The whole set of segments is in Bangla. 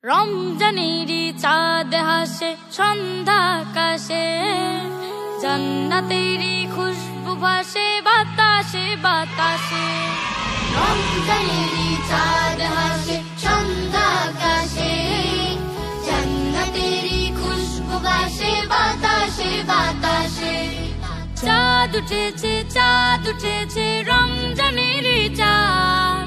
রমজানেরই চাঁদ হাসে সন্ধ্যা আকাশে, জান্নাতেরই খুশবু ভাসে বাতাসে বাতাসে। রমজানেরই চাঁদ হাসে সন্ধ্যা আকাশে, জান্নাতেরই খুশবু ভাসে বাতাসে বাতাসে। চাঁদ উঠেছে চাঁদ উঠেছে রমজানেরই চাঁদ,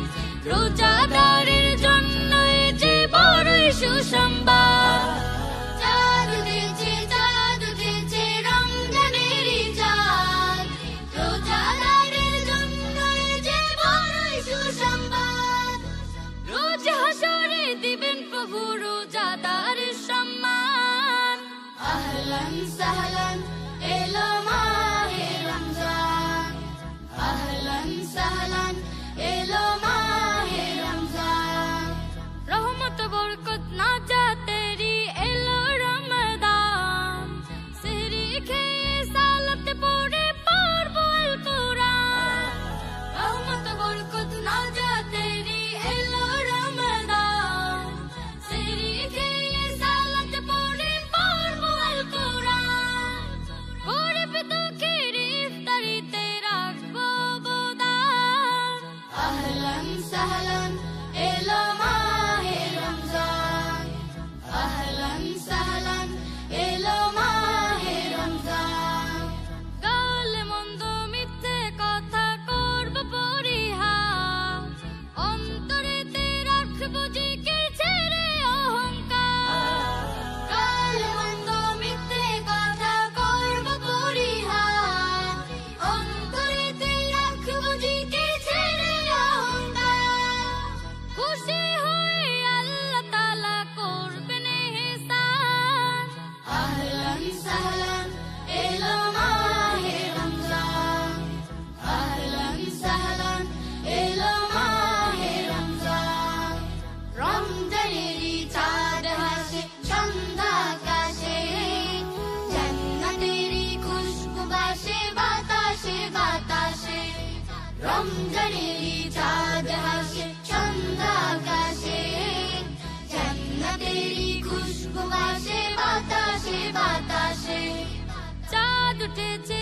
রোজাদারের জন্য এ যে বড়ই সুসংবাদ। চাঁদ উঠেছে রমজানেরই চাঁদ, রোজাদারের জন্য এ যে বড়ই সুসংবাদ। রোজ হাসরে দিবেন প্রভু রোজাদারের সম্মান। আহলান সাহলান এলো মাহে রমজান, আহলান সাহলান এলো মাহে রমজান। রহমত বরকত নাজাতেরি এলো রমদান, সেহরি খেয়ে সালাত পড়ে পড়ব আল কোরআন। রহমত বরকত নাজাতেরি এলো রমদান, সেহরি খেয়ে সালাত পড়ে পড়ব আল কোরআন। গরিব দুঃখীর ইফতারিতে রাখবো অবদান। আহলান সাহলান এলো মাহে রমজান, আহলান সাহলান এলো মাহে রমজান। গালে মন্দ মিথ্যে কথা করব পরিহার, অন্তরেতে রাখবো জিকির ছেড়ে অহংকার। গালে মন্দ মিথ্যে কথা করব পরিহার, অন্তরেতে রাখবো জিকির ছেড়ে অহংকার। খুশি হয়ে আল্লাহ তাআলা করবেন ইহসান। আহলান সাহলান এলো মাহে রমজান, আহলান সাহলান এলো মাহে রমজান। রমজানেরই চাঁদ হাসে সন্ধ্যা আকাশে, জান্নাতেরই খুশবু ভাসে বাতাসে বাতাসে। রমজানেরই চাঁদ হাসে সন্ধ্যা আকাশে, জান্নাতেরই খুশবু ভাসে বাতাসে বাতাসে। চাঁদ উঠেছে